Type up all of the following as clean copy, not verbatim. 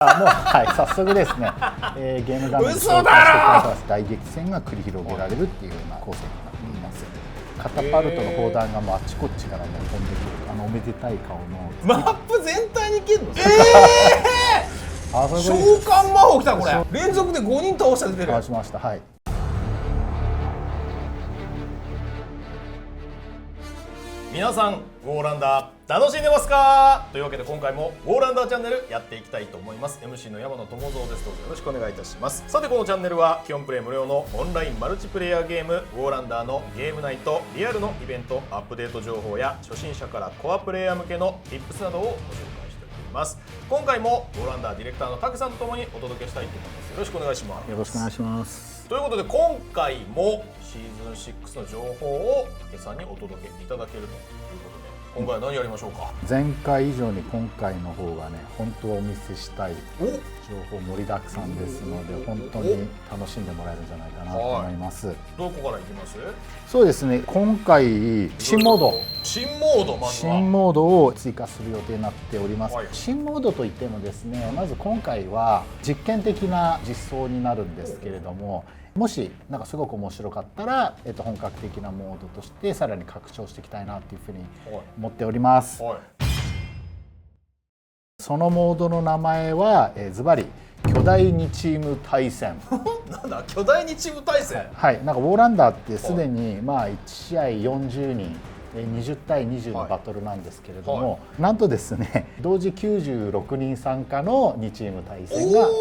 はい、早速ですね、ゲーム画面で紹介してください。大激戦が繰り広げられるっていうような構成になっています。カタパルトの砲弾がもうあっちこっちからもう飛んでくる、おめでたい顔のマップ全体にいけんの？召喚魔法来たこれ。連続で5人倒した出てる。倒しました。はい。皆さん、ウォーランダー楽しんでますか？というわけで今回もウォーランダーチャンネルやっていきたいと思います。 MC の山野智蔵です。どうぞよろしくお願いいたします。さてこのチャンネルは基本プレイ無料のオンラインマルチプレイヤーゲームウォーランダーのゲーム内とリアルのイベントアップデート情報や初心者からコアプレイヤー向けの Tips などをご紹介しております。今回もウォーランダーディレクターのタクさんとともにお届けしたいと思います。よろしくお願いします。よろしくお願いします。ということで今回もシーズン6の情報を武さんにお届けいただけるということで、今回は何やりましょうか？前回以上に今回の方がね、本当はお見せしたい情報盛りだくさんですので、本当に楽しんでもらえるんじゃないかなと思います。どこからいきます？そうですね、今回新モード新モードを追加する予定になっております。新モードといってもですね、まず今回は実験的な実装になるんですけれども、もしなんかすごく面白かったら、本格的なモードとしてさらに拡張していきたいなというふうに思っております。そのモードの名前はズバリ巨大2チーム対戦なんだ巨大2チーム対戦、はい、なんかウォーランダーってすでに1試合40人20対20のバトルなんですけれども、なんとですね同時96人参加の2チーム対戦が楽し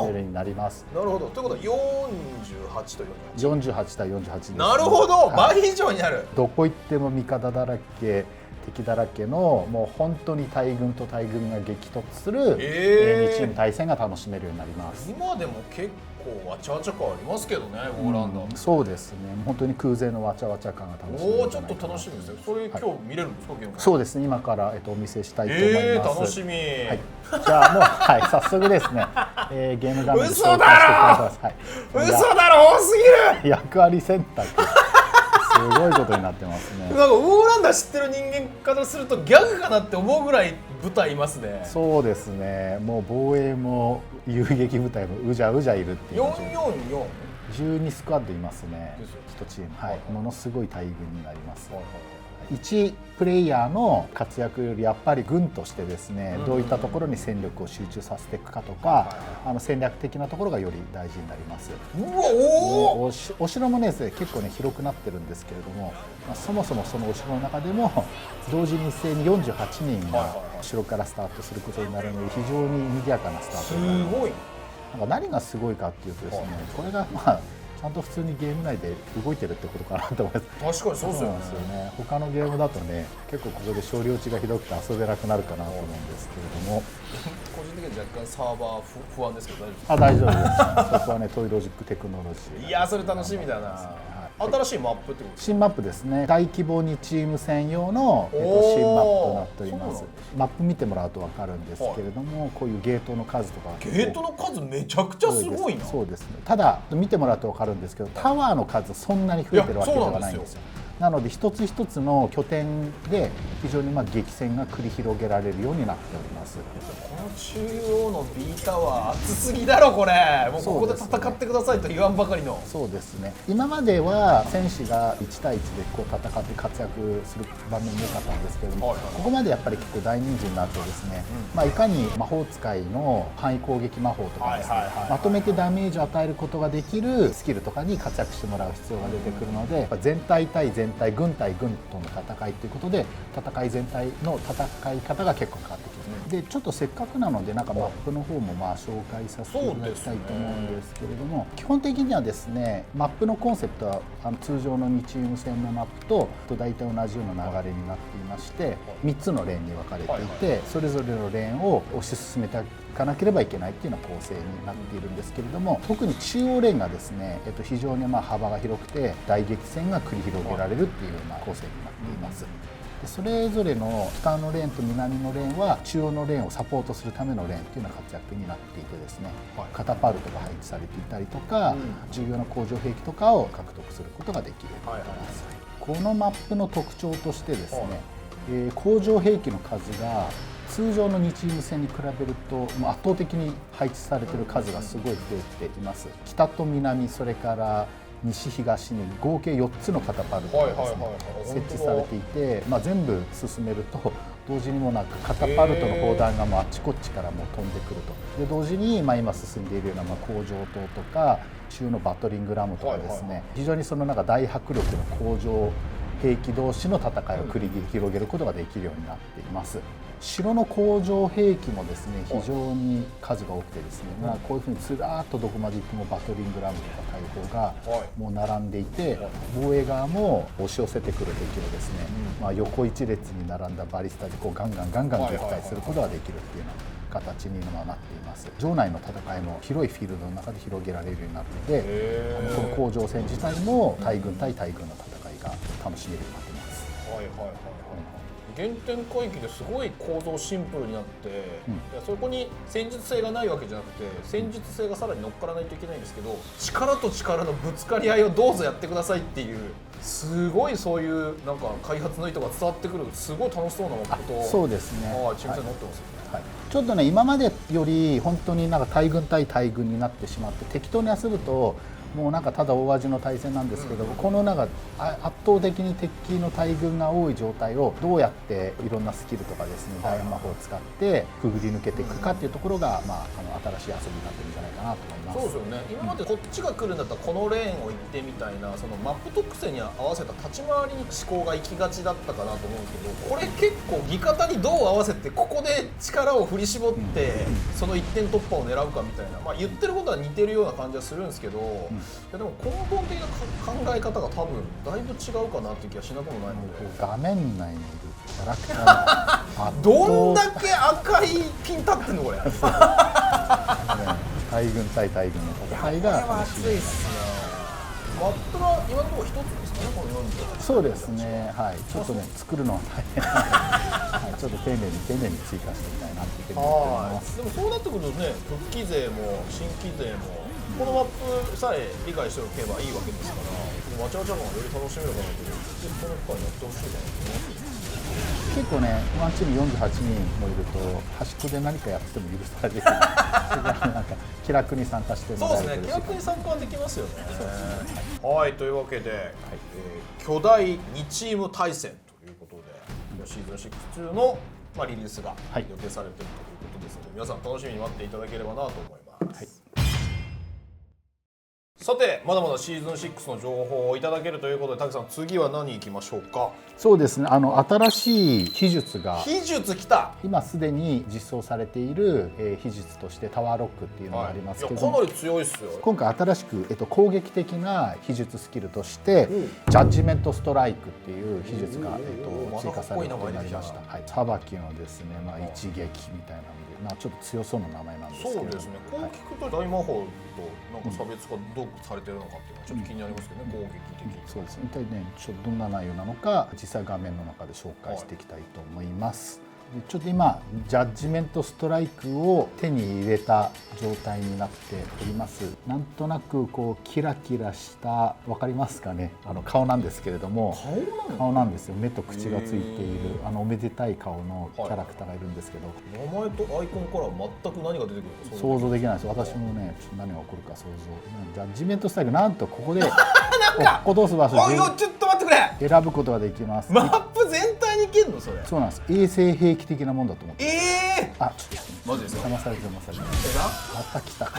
めるようになります。なるほど。ということは48と48対48です、ね、なるほど、倍以上になる。どこ行っても味方だらけ敵だらけのもう本当に大軍と大軍が激突する、2チーム対戦が楽しめるようになります。今でも結構わちゃわちゃ感ありますけどね、ウォーランダー、そうですね、本当に空前のわちゃわちゃ感が楽しめるんじゃないかな。ちょっと楽しみですよ。それ今日見れるんですか？そうですね、今から、お見せしたいと思います。楽しみ、はい、じゃあもう、はい、早速ですね、ゲーム画面で紹介してください。嘘だろ、多すぎる。役割選択すごいことになってますね。なんかウォーランダー知ってる人間からするとギャグかなって思うぐらい部隊いますね。そうですね、もう防衛も遊撃部隊もうじゃうじゃいるっていう。444 12スクワッドいますね、1チーム、はい、ものすごい大軍になります。1プレイヤーの活躍よりやっぱり軍としてですね、どういったところに戦力を集中させていくかとか、戦略的なところがより大事になります。お城もね結構ね広くなってるんですけれども、そもそもそのお城の中でも同時に一斉に48人が城からスタートすることになるので、非常に賑やかなスタートになります。なんか何がすごいかっていうとですね、これがちゃんと普通にゲーム内で動いてるってことかなと思います。確かにそうですよね。他のゲームだとね、結構ここで勝利落ちがひどくて遊べなくなるかなと思うんですけれども、個人的には若干サーバー不安ですけど大丈夫です。そこはね、トイロジックテクノロジー。いや、それ楽しみだな。新しいマップってことですか？新マップですね。大規模2チーム専用の、新マップとなっております。マップ見てもらうと分かるんですけれども、こういうゲートの数とか、ゲートの数めちゃくちゃすごいな。そうですね。ただ見てもらうと分かるんですけど、タワーの数そんなに増えてるわけではないんですよ。なので一つ一つの拠点で非常に激戦が繰り広げられるようになっております。この中央の B タワー熱すぎだろこれ。もうここで戦ってくださいと言わんばかりの。そうですね。今までは戦士が1対1でこう戦って活躍する場面も多かったんですけれども、ここまでやっぱり結構大人数になってですね、いかに魔法使いの範囲攻撃魔法とかですね、まとめてダメージを与えることができるスキルとかに活躍してもらう必要が出てくるので、全体対全体、軍対軍との戦いということで、戦い全体の戦い方が結構変わってきます。でちょっとせっかくなのでなんかマップの方も紹介させていただきたいと思うんですけれども、基本的にはですね、マップのコンセプトは通常の2チーム戦のマップと大体同じような流れになっていまして、3つのレーンに分かれていて、それぞれのレーンを推し進めていかなければいけないっていうような構成になっているんですけれども、特に中央レーンがですね、非常に幅が広くて大激戦が繰り広げられるっていうような構成になっています。それぞれの北のレーンと南のレーンは中央のレーンをサポートするためのレーンというような活躍になっていてですね、カタパルトが配置されていたりとか、重要な工場兵器とかを獲得することができるようになっています。このマップの特徴としてですね、工場兵器の数が通常の2チーム戦に比べるともう圧倒的に配置されている数がすごい増えています。北と南、それから西東に合計4つのカタパルトがですね設置されていて、全部進めると同時にもなくカタパルトの砲弾がもうあっちこっちからもう飛んでくると。で同時に今進んでいるような工場塔とか中のバトリングラムとかですね、非常にその大迫力の工場兵器同士の戦いを繰り広げることができるようになっています。城の工場兵器もですね非常に数が多くてですね、こういうふうにずらーっとどこまで行ってもバトリングラムとか大砲がもう並んでいて、防衛側も押し寄せてくる敵をですね、横一列に並んだバリスタでガンガン撃退することができるっていうような形に今なっています。城内の戦いも広いフィールドの中で広げられるようになるので、この工場戦自体も対軍対対軍の戦いが楽しめるようになっています。原点回帰ですごい構造シンプルになって、そこに戦術性がないわけじゃなくて戦術性がさらに乗っからないといけないんですけど、力と力のぶつかり合いをどうぞやってくださいっていうすごいそういう開発の意図が伝わってくるすごい楽しそうなことをそうですねチーム戦に乗ってますよね。ちょっとね今までより本当に対軍対対軍になってしまって適当に遊ぶともうただ大味の対戦なんですけど、この圧倒的に敵の大軍が多い状態をどうやっていろんなスキルとかですねダイヤ魔法を使ってくぐり抜けていくかっていうところが、新しい遊びになってるんじゃないかなと思います。そうですよね。今までこっちが来るんだったらこのレーンを行ってみたいなそのマップ特性に合わせた立ち回りに思考が行きがちだったかなと思うんですけど、これ結構味方にどう合わせてここで力を振り絞ってその一点突破を狙うかみたいな、言ってることは似てるような感じはするんですけど、でも根本的な考え方が多分だいぶ違うかなっていう気がしなくもないので、画面内にいるキャラクターのどんだけ赤いピン立ってんのこれ大軍対大軍の戦いが楽しいです。マップが今のところ一つですね、この48。そうですね、ちょっとね作るのは大変なので、ちょっと丁寧に追加していきたいなっていうふうに思っています。でもそうなってくるとね、復帰勢も新規勢もこのマップさえ理解しておけばいいわけですから、わちゃわちゃ感がより楽しめるかなと思って、この機会にやってほしいなと思います。結構ね、ワンチーム48人もいると端っこで何かやっても許される気楽に参加してもらえる。そうですね、気楽に参加できますよね。はい、というわけで、巨大2チーム対戦ということで、シーズン6中の、リリースが予定されているということですので、皆さん楽しみに待っていただければなと思います。さて、まだまだシーズン6の情報をいただけるということで、滝さん、次は何いきましょうか。そうですね、新しい秘術が来た今すでに実装されている、秘術としてタワーロックっていうのがありますけど、かなり強いですよ。今回新しく、攻撃的な秘術スキルとして、ジャッジメントストライクっていう秘術が、追加されることになりました。さばきのですね、一撃みたいなので、ちょっと強そうな名前なんですけど、そうですね、こう聞くと大魔法と差別化どうされてるのかっていうのはちょっと気になりますけどね、攻撃的。そうですね、一体ね、どんな内容なのか実際画面の中で紹介していきたいと思います。ちょっと今ジャッジメントストライクを手に入れた状態になっております。なんとなくキラキラした分かりますかね、顔なんですけれども、顔なんですよ。目と口がついているおめでたい顔のキャラクターがいるんですけど、名前とアイコンから全く何が出てくるか想像できないです。私もねちょっと何が起こるか想像。ジャッジメントストライク、なんとここで落っことす場所ちょっと待ってくれ、選ぶことができます。マップ全体にいけるのそれ。そうなんです。衛生兵器的なもんだと思って。あ、ちょっとマジですか。騙されてまた来た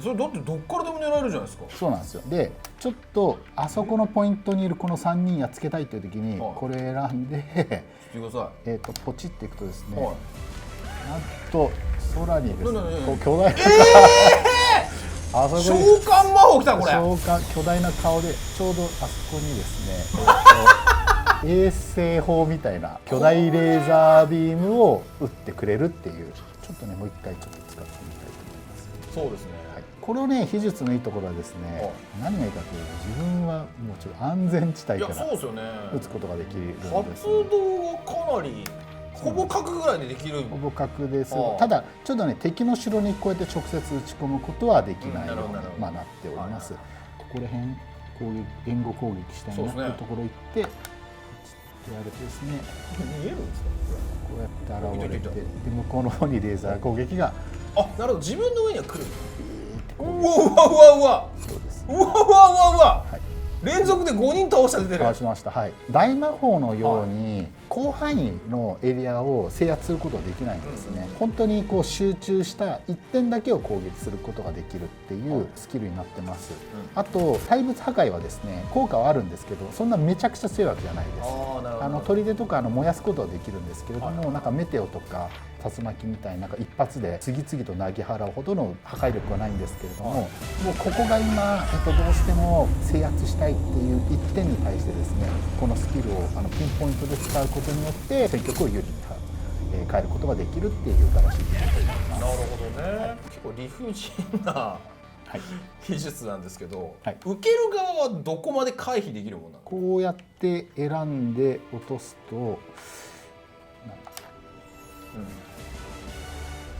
それだってどっからでも狙えるじゃないですか。そうなんですよ。でちょっとあそこのポイントにいるこの3人やっつけたいという時にこれ選んでポチっていくとですね、なんと空にですね巨大なあそこに召喚魔法来た。これ巨大な顔でちょうどあそこにですね衛星砲みたいな巨大レーザービームを撃ってくれるっていう、ちょっとねもう一回ちょっと使ってみたいと思います。そうですね、このね秘術のいいところはですね、何がいいかというと自分はもうちょっと安全地帯から撃つことができるんです。発動がかなりほぼ角ぐらいでできる。ほぼ角です。ただちょっとね敵の城にこうやって直接撃ち込むことはできないようになっております。ここら辺こういう援護攻撃したいなっていうところ行ってやるとですね、見えるんですかこうやって現れて、いたいたいで向こうの方にレーザー攻撃があ、なるほど、自分の上には来る。ピーってうわうわうわうわ、そうです。うわうわうわうわ、はい。連続で5人倒した出てる。倒しました。はい。大魔法のように広範囲のエリアを制圧することはできないんですね。本当にこう集中した一点だけを攻撃することができるっていうスキルになってます。あと対物破壊はですね、効果はあるんですけど、そんなめちゃくちゃ強いわけじゃないです。砦とか燃やすことはできるんですけれども、なんかメテオとか竜巻みたいな、なんか一発で次々となぎ払うほどの破壊力はないんですけれども、もうここが今、どうしても制圧したいっていう一点に対してですね、このスキルをピンポイントで使うことによって戦局を有利に変えることができるっていう新しい技術になります。なるほどね、はい、結構理不尽な、はい、技術なんですけど、はい、受ける側はどこまで回避できるものなの？こうやって選んで落とすと、なんですか、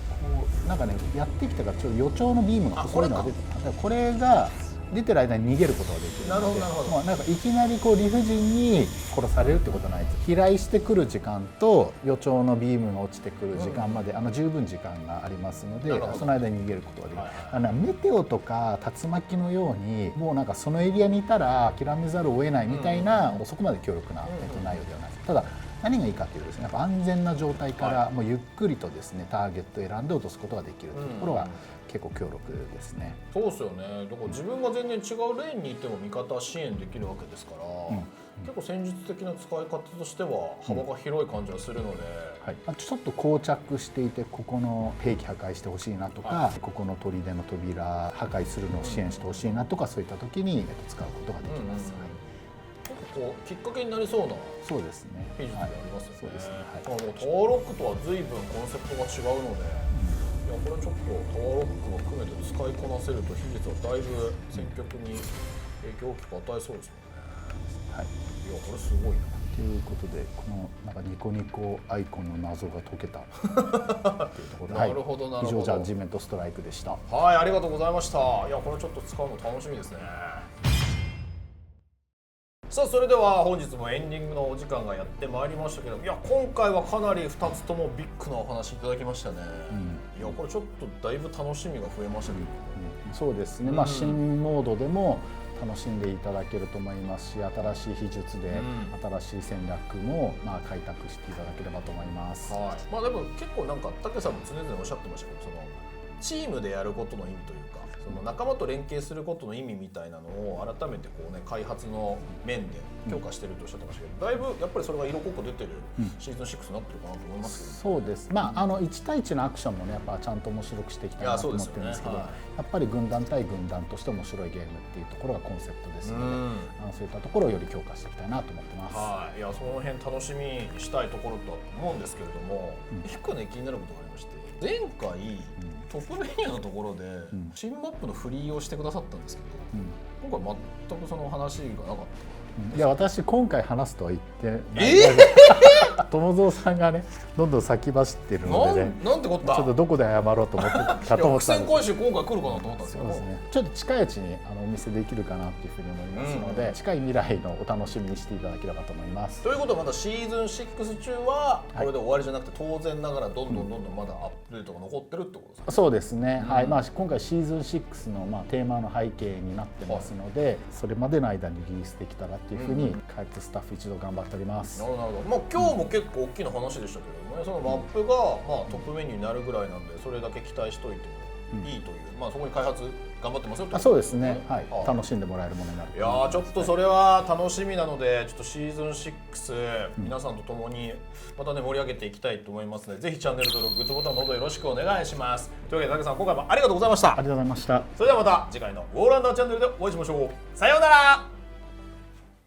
こうなんかね、やってきたからちょっと予兆のビームが細いのが出てた。これが出てる間に逃げることができるので、なるほどなるほど、まあ、なんかいきなりこう理不尽に殺されるってことはないです。飛来してくる時間と予兆のビームが落ちてくる時間まで、十分時間がありますので、その間に逃げることができる。メテオとか竜巻のようにもうなんかそのエリアにいたら諦めざるを得ないみたいな、そこまで強力な内容ではないです。ただ何がいいかというとですね、やっぱ安全な状態からもうゆっくりとですね、ターゲットを選んで落とすことができるというところが結構強力ですね。そうですよね。だから自分が全然違うレーンにいても味方は支援できるわけですから、結構戦術的な使い方としては幅が広い感じがするので、はい、ちょっと膠着していてここの兵器破壊してほしいなとか、ここの砦の扉破壊するのを支援してほしいなとか、そういった時に使うことができます。こうきっかけになりそうなそうですね技術でありますよね。そうですね。もうタワーロックとは随分コンセプトが違うので、いやこれちょっとタワーロックを含めて使いこなせると技術はだいぶ戦局に影響を大きく与えそうですもんね。はい。いやこれすごいな。ということで、このなんかニコニコアイコンの謎が解けたっていうところで、なるほどなるほど。以上ジャッジメントストライクでした。はい、ありがとうございました。いやこれちょっと使うの楽しみですね。さあそれでは本日もエンディングのお時間がやってまいりましたけど、いや今回はかなり2つともビッグなお話いただきましたね。いやこれちょっとだいぶ楽しみが増えましたけど、そうですね、まあ、新モードでも楽しんでいただけると思いますし、新しい技術で新しい戦略もまあ開拓していただければと思います。はい、まあでも結構なんか武さんも常々おっしゃってましたけど、そのチームでやることの意味というか、その仲間と連携することの意味みたいなのを改めてこうね、開発の面で強化してるとおっしゃってましたけど、だいぶやっぱりそれが色濃く出てるシーズン6になってるかなと思いますけど、そうです。まあ1対1のアクションもね、やっぱちゃんと面白くしていきたいなと思ってるんですけど、やっぱり軍団対軍団として面白いゲームっていうところがコンセプトですので、そういったところをより強化していきたいなと思ってます。はい、いやその辺楽しみにしたいところと思うんですけれども、一個ね気になることがありまして、前回、トップメニューのところで、新マップのフリーをしてくださったんですけど、今回全くその話がなかった。いや私今回話すとは言ってない友蔵さんがねどんどん先走ってるのでね、なんてこったちょっとどこで謝ろうと思ってたと思ったんです。苦戦講習今回来るかなと思ったんですけど、そうですね、ちょっと近いうちにお見せできるかなっていうふうに思いますので、近い未来のお楽しみにしていただければと思います。ということはまだシーズン6中はこれで終わりじゃなくて、当然ながらどんどんまだアップデートが残ってるってことですか？そうですね、はい。まあ、今回シーズン6のテーマの背景になってますので、それまでの間にリリースできたらっていうふうに開発スタッフ一同頑張っております。なるほど。まあ今日も結構大きな話でしたけどね、そのマップがトップメニューになるぐらいなんで、それだけ期待しといてもいいという、まあそこに開発頑張ってますよってことですね。そうですね、はい。楽しんでもらえるものになる。いやーちょっとそれは楽しみなので、ちょっとシーズン6、皆さんと共にまたね盛り上げていきたいと思いますので、ぜひチャンネル登録、グッドボタンのほどよろしくお願いします。というわけで武さん、今回もありがとうございました。ありがとうございました。それではまた次回のウォーランダーチャンネルでお会いしましょう。さようなら。